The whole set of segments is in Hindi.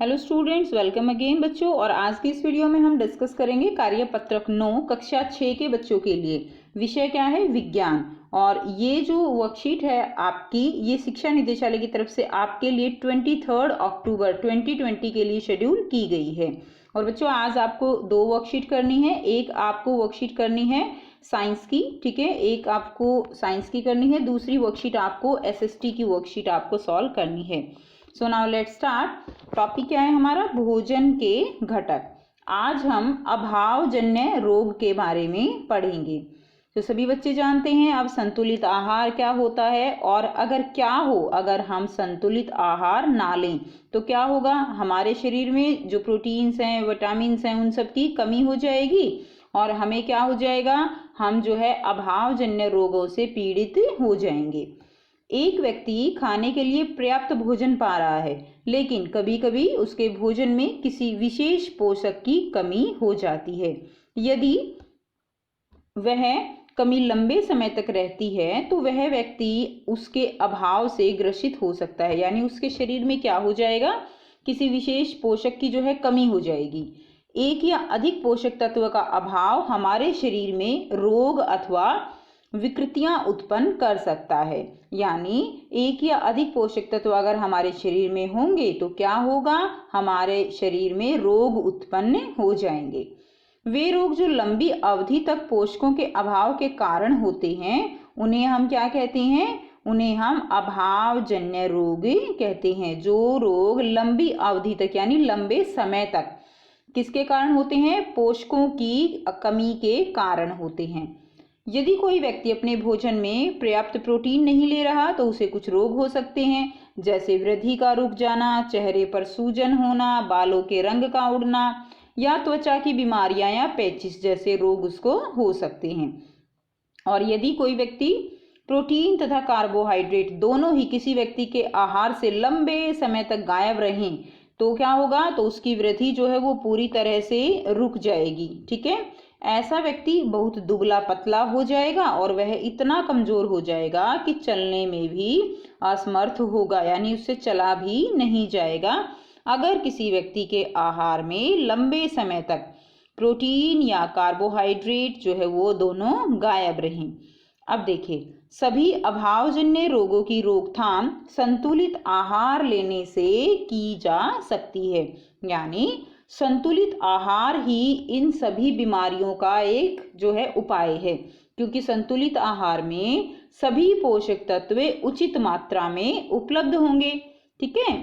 हेलो स्टूडेंट्स, वेलकम अगेन बच्चों। और आज की इस वीडियो में हम डिस्कस करेंगे कार्यपत्रक 9 कक्षा 6 के बच्चों के लिए। विषय क्या है? विज्ञान। और ये जो वर्कशीट है आपकी, ये शिक्षा निदेशालय की तरफ से आपके लिए 23 अक्टूबर 2020 के लिए शेड्यूल की गई है। और बच्चों आज आपको दो वर्कशीट करनी है। एक आपको वर्कशीट करनी है साइंस की, ठीक है, एक आपको साइंस की करनी है, दूसरी वर्कशीट आपको एसएसटी की वर्कशीट आपको सॉल्व करनी है। So now let's start. Topic क्या है हमारा? भोजन के घटक। आज हम अभावजन्य रोग के बारे में पढ़ेंगे। तो सभी बच्चे जानते हैं अब संतुलित आहार क्या होता है, और अगर हम संतुलित आहार ना लें तो क्या होगा? हमारे शरीर में जो प्रोटीन्स हैं, विटामिन्स हैं, उन सब की कमी हो जाएगी और हमें क्या हो जाएगा? हम जो है अभावजन्य रोगों से पीड़ित हो जाएंगे। एक व्यक्ति खाने के लिए पर्याप्त भोजन पा रहा है, लेकिन कभी कभी उसके भोजन में किसी विशेष पोषक की कमी हो जाती है। यदि वह कमी लंबे समय तक रहती है तो वह व्यक्ति उसके अभाव से ग्रसित हो सकता है, यानी उसके शरीर में क्या हो जाएगा? किसी विशेष पोषक की जो है कमी हो जाएगी। एक या अधिक पोषक तत्व का अभाव हमारे शरीर में रोग अथवा विकृतियां उत्पन्न कर सकता है। यानी एक या अधिक पोषक तत्व अगर हमारे शरीर में होंगे तो क्या होगा? हमारे शरीर में रोग उत्पन्न हो जाएंगे। वे रोग जो लंबी अवधि तक पोषकों के अभाव के कारण होते हैं उन्हें हम क्या कहते हैं? उन्हें हम अभावजन्य रोग कहते हैं। जो रोग लंबी अवधि तक यानी लंबे समय तक किसके कारण होते हैं? पोषकों की कमी के कारण होते हैं। यदि कोई व्यक्ति अपने भोजन में पर्याप्त प्रोटीन नहीं ले रहा तो उसे कुछ रोग हो सकते हैं, जैसे वृद्धि का रुक जाना, चेहरे पर सूजन होना, बालों के रंग का उड़ना या त्वचा की बीमारियां या पैचिस जैसे रोग उसको हो सकते हैं। और यदि कोई व्यक्ति प्रोटीन तथा कार्बोहाइड्रेट दोनों ही किसी व्यक्ति के आहार से लंबे समय तक गायब रहें तो क्या होगा? तो उसकी वृद्धि जो है वो पूरी तरह से रुक जाएगी। ठीक है, ऐसा व्यक्ति बहुत दुबला पतला हो जाएगा और वह इतना कमजोर हो जाएगा कि चलने में भी असमर्थ होगा, यानी उससे चला भी नहीं जाएगा अगर किसी व्यक्ति के आहार में लंबे समय तक प्रोटीन या कार्बोहाइड्रेट जो है वो दोनों गायब रहें। अब देखिए, सभी अभावजन्य रोगों की रोकथाम संतुलित आहार लेने से की जा सकती है। यानी संतुलित आहार ही इन सभी बीमारियों का एक जो है उपाय है, क्योंकि संतुलित आहार में सभी पोषक तत्व उचित मात्रा में उपलब्ध होंगे। ठीक है,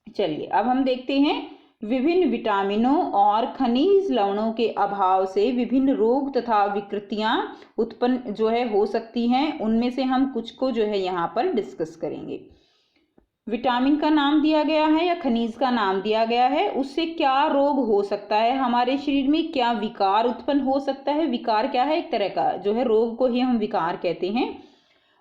चलिए अब हम देखते हैं विभिन्न विटामिनों और खनिज लवणों के अभाव से विभिन्न रोग तथा विकृतियां उत्पन्न जो है हो सकती हैं। उनमें से हम कुछ को जो है यहाँ पर डिस्कस करेंगे। विटामिन का नाम दिया गया है या खनिज का नाम दिया गया है, उससे क्या रोग हो सकता है हमारे शरीर में, क्या विकार उत्पन्न हो सकता है। विकार क्या है? एक तरह का जो है रोग को ही हम विकार कहते हैं।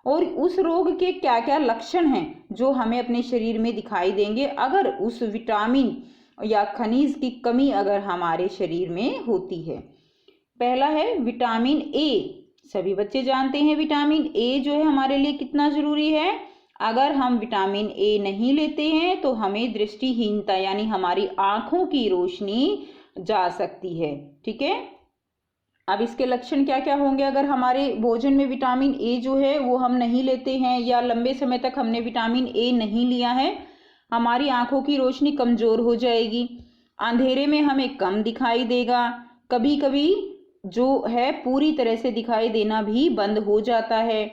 और उस रोग के क्या क्या लक्षण हैं जो हमें अपने शरीर में दिखाई देंगे अगर उस विटामिन या खनिज की कमी अगर हमारे शरीर में होती है। पहला है विटामिन ए। सभी बच्चे जानते हैं विटामिन ए जो है हमारे लिए कितना जरूरी है। अगर हम विटामिन ए नहीं लेते हैं तो हमें दृष्टिहीनता यानी हमारी आंखों की रोशनी जा सकती है। ठीक है, अब इसके लक्षण क्या क्या होंगे अगर हमारे भोजन में विटामिन ए जो है वो हम नहीं लेते हैं या लंबे समय तक हमने विटामिन ए नहीं लिया है। हमारी आंखों की रोशनी कमजोर हो जाएगी, अंधेरे में हमें कम दिखाई देगा, कभी कभी जो है पूरी तरह से दिखाई देना भी बंद हो जाता है।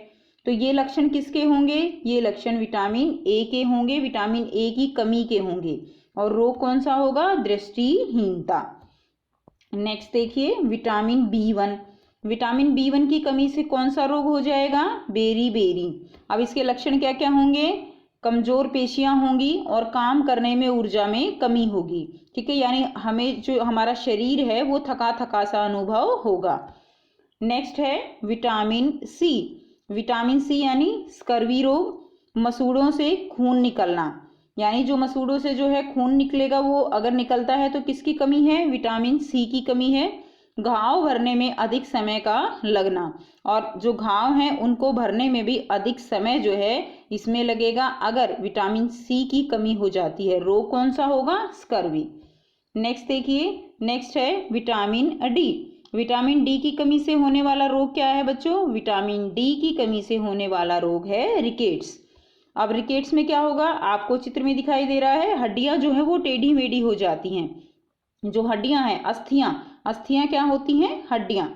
तो ये लक्षण किसके होंगे? ये लक्षण विटामिन ए के होंगे, विटामिन ए की कमी के होंगे। और रोग कौन सा होगा? दृष्टिहीनता। नेक्स्ट देखिए विटामिन बी1। विटामिन बी1 की कमी से कौन सा रोग हो जाएगा? बेरी। अब इसके लक्षण क्या क्या होंगे? कमजोर पेशियां होंगी और काम करने में ऊर्जा में कमी होगी। ठीक है, यानी हमें जो हमारा शरीर है वो थका थका सा अनुभव होगा। नेक्स्ट है विटामिन सी। विटामिन सी यानी स्कर्वी रोग, मसूड़ों से खून निकलना, यानी जो मसूड़ों से जो है खून निकलेगा वो अगर निकलता है तो किसकी कमी है? विटामिन सी की कमी है। घाव भरने में अधिक समय का लगना, और जो घाव हैं उनको भरने में भी अधिक समय जो है इसमें लगेगा अगर विटामिन सी की कमी हो जाती है। रोग कौन सा होगा? स्कर्वी। नेक्स्ट देखिए, नेक्स्ट है विटामिन डी। विटामिन डी की कमी से होने वाला रोग क्या है बच्चों? विटामिन डी की कमी से होने वाला रोग है रिकेट्स। अब रिकेट्स में क्या होगा? आपको चित्र में दिखाई दे रहा है, हड्डियां जो है वो टेढ़ी मेढ़ी हो जाती हैं। जो हड्डियां हैं, अस्थियां, अस्थियां क्या होती हैं? हड्डियां।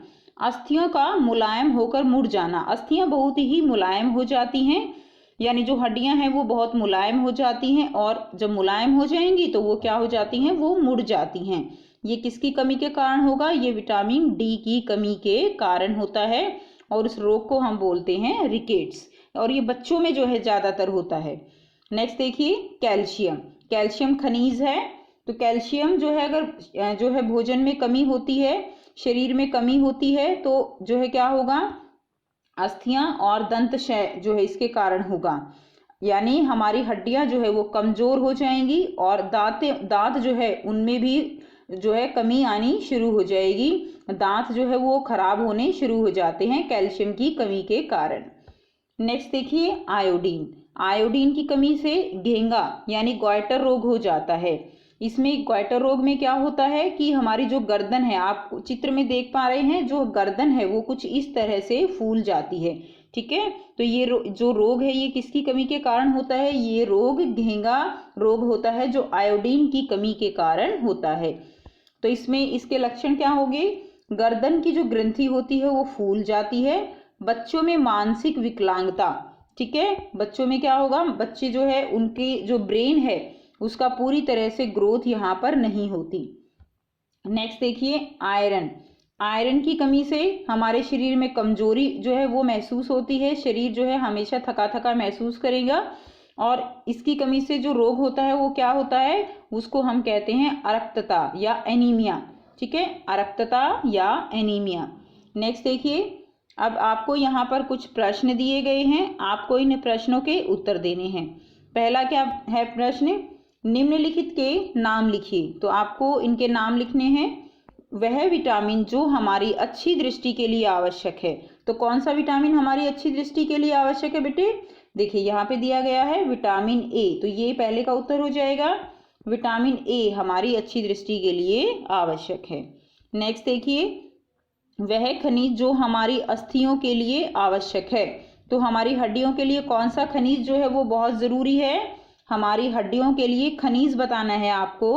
अस्थियों का मुलायम होकर मुड़ जाना, अस्थियां बहुत ही मुलायम हो जाती हैं, यानी जो हड्डियां हैं वो बहुत मुलायम हो जाती हैं, और जब मुलायम हो जाएंगी तो वो क्या हो जाती हैं? वो मुड़ जाती हैं। ये किसकी कमी के कारण होगा? ये विटामिन डी की कमी के कारण होता है, और उस रोग को हम बोलते हैं रिकेट्स, और ये बच्चों में जो है ज़्यादातर होता है। नेक्स्ट देखिए, कैल्शियम। कैल्शियम खनिज है, तो कैल्शियम जो है अगर जो है भोजन में कमी होती है, शरीर में कमी होती है, तो जो है क्या होगा? अस्थियां और दंत क्षय जो है इसके कारण होगा, यानी हमारी हड्डियां जो है वो कमजोर हो जाएंगी, और दांत जो है उनमें भी जो है कमी आनी शुरू हो जाएगी। दांत जो है वो खराब होने शुरू हो जाते हैं कैल्शियम की कमी के कारण। नेक्स्ट देखिए, आयोडीन। आयोडीन की कमी से घेंगा यानी ग्वाइटर रोग हो जाता है। इसमें ग्वाइटर रोग में क्या होता है कि हमारी जो गर्दन है, आप चित्र में देख पा रहे हैं, जो गर्दन है वो कुछ इस तरह से फूल जाती है। ठीक है, तो ये जो रोग है ये किसकी कमी के कारण होता है? ये रोग घेंगा रोग होता है, जो आयोडीन की कमी के कारण होता है। तो इसमें इसके लक्षण क्या होंगे? गर्दन की जो ग्रंथि होती है वो फूल जाती है। बच्चों में मानसिक विकलांगता, ठीक है, बच्चों में क्या होगा? बच्चे जो है उनके जो ब्रेन है उसका पूरी तरह से ग्रोथ यहाँ पर नहीं होती। नेक्स्ट देखिए, आयरन। आयरन की कमी से हमारे शरीर में कमजोरी जो है वो महसूस होती है, शरीर जो है हमेशा थका थका महसूस करेगा, और इसकी कमी से जो रोग होता है वो क्या होता है? उसको हम कहते हैं अरक्तता या एनीमिया। ठीक है, अरक्तता या एनीमिया। नेक्स्ट देखिए, अब आपको यहाँ पर कुछ प्रश्न दिए गए हैं, आपको इन प्रश्नों के उत्तर देने हैं। पहला क्या है प्रश्न? निम्नलिखित के नाम लिखिए। तो आपको इनके नाम लिखने हैं। वह विटामिन जो हमारी अच्छी दृष्टि के लिए आवश्यक है। तो कौन सा विटामिन हमारी अच्छी दृष्टि के लिए आवश्यक है बेटे? देखिए यहाँ पे दिया गया है विटामिन ए, तो ये पहले का उत्तर हो जाएगा। विटामिन ए हमारी अच्छी दृष्टि के लिए आवश्यक है। नेक्स्ट देखिए, वह खनिज जो हमारी अस्थियों के लिए आवश्यक है। तो हमारी हड्डियों के लिए कौन सा खनिज जो है वो बहुत ज़रूरी है? हमारी हड्डियों के लिए खनिज बताना है आपको।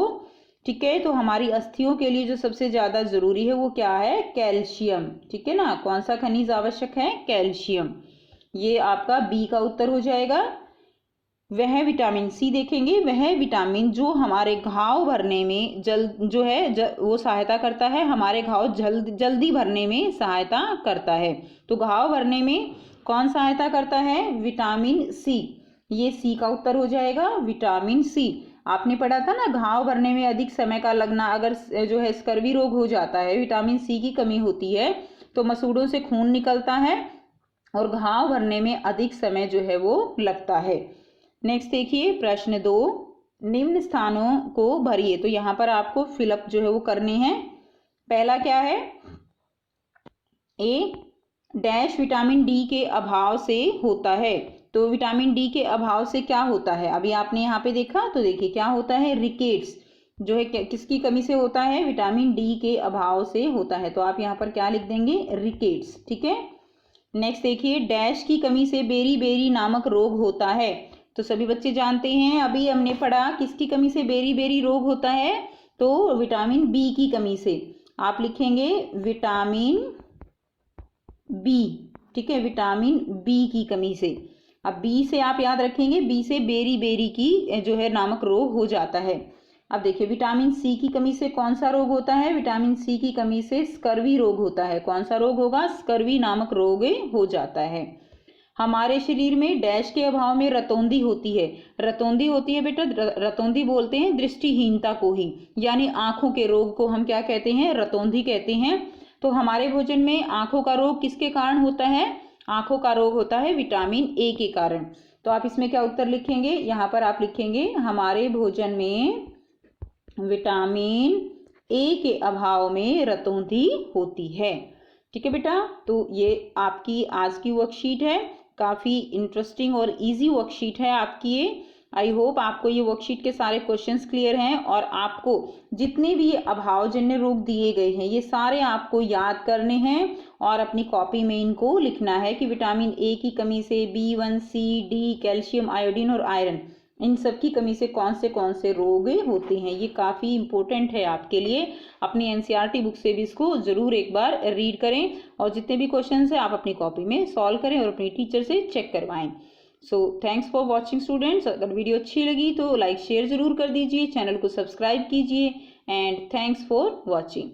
ठीक है, तो हमारी अस्थियों के लिए जो सबसे ज़्यादा ज़रूरी है वो क्या है? कैल्शियम। ठीक है ना, कौन सा खनिज आवश्यक है? कैल्शियम। ये आपका बी का उत्तर हो जाएगा। वह विटामिन सी देखेंगे, वह विटामिन जो हमारे घाव भरने में वो सहायता करता है, हमारे घाव जल्दी भरने में सहायता करता है। तो घाव भरने में कौन सहायता करता है? Vitamin C. ये सी का उत्तर हो जाएगा, विटामिन सी। आपने पढ़ा था ना, घाव भरने में अधिक समय का लगना, अगर जो है स्कर्वी रोग हो जाता है, विटामिन सी की कमी होती है तो मसूड़ों से खून निकलता है और घाव भरने में अधिक समय जो है वो लगता है। नेक्स्ट देखिए, प्रश्न 2, निम्न स्थानों को भरिए। तो यहाँ पर आपको फिलअप जो है वो करने हैं। पहला क्या है? ए डैश विटामिन डी के अभाव से होता है। तो विटामिन डी के अभाव से क्या होता है? अभी आपने यहाँ पे देखा, तो देखिए क्या होता है? रिकेट्स जो है किसकी कमी से होता है? विटामिन डी के अभाव से होता है। तो आप यहाँ पर क्या लिख देंगे? रिकेट्स। ठीक है, नेक्स्ट देखिए, डैश की कमी से बेरी बेरी नामक रोग होता है। तो सभी बच्चे जानते हैं, अभी हमने पढ़ा किसकी कमी से बेरी बेरी रोग होता है? तो विटामिन बी की कमी से। आप लिखेंगे विटामिन बी। ठीक है, विटामिन बी की कमी से। अब बी से आप याद रखेंगे, बी से बेरी बेरी की जो है नामक रोग हो जाता है। अब देखिए, विटामिन सी की कमी से कौन सा रोग होता है? विटामिन सी की कमी से स्कर्वी रोग होता है। कौन सा रोग होगा? स्कर्वी नामक रोग हो जाता है। हमारे शरीर में डैश के अभाव में रतौंधी होती है। रतौंधी होती है बेटा, रतौंधी बोलते हैं दृष्टिहीनता को ही, यानी आंखों के रोग को हम क्या कहते हैं? रतौंधी कहते हैं। तो हमारे भोजन में आंखों का रोग किसके कारण होता है? आंखों का रोग होता है विटामिन ए के कारण। तो आप इसमें क्या उत्तर लिखेंगे? यहाँ पर आप लिखेंगे हमारे भोजन में विटामिन ए के अभाव में रतौंधी होती है। ठीक है बेटा, तो ये आपकी आज की वर्कशीट है। काफ़ी इंटरेस्टिंग और इजी वर्कशीट है आपकी ये। आई होप आपको ये वर्कशीट के सारे क्वेश्चंस क्लियर हैं और आपको जितने भी ये अभावजन्य रोग दिए गए हैं ये सारे आपको याद करने हैं और अपनी कॉपी में इनको लिखना है कि विटामिन ए की कमी से B1, C, D, calcium, iodine और आयरन, इन सब की कमी से कौन से रोग होते हैं। ये काफ़ी इंपॉर्टेंट है आपके लिए। अपनी एनसीईआरटी बुक से भी इसको ज़रूर एक बार रीड करें और जितने भी क्वेश्चंस हैं आप अपनी कॉपी में सॉल्व करें और अपनी टीचर से चेक करवाएं। So thanks for watching students. अगर वीडियो अच्छी लगी तो लाइक शेयर ज़रूर कर दीजिए, चैनल को सब्सक्राइब कीजिए एंड थैंक्स फॉर वॉचिंग।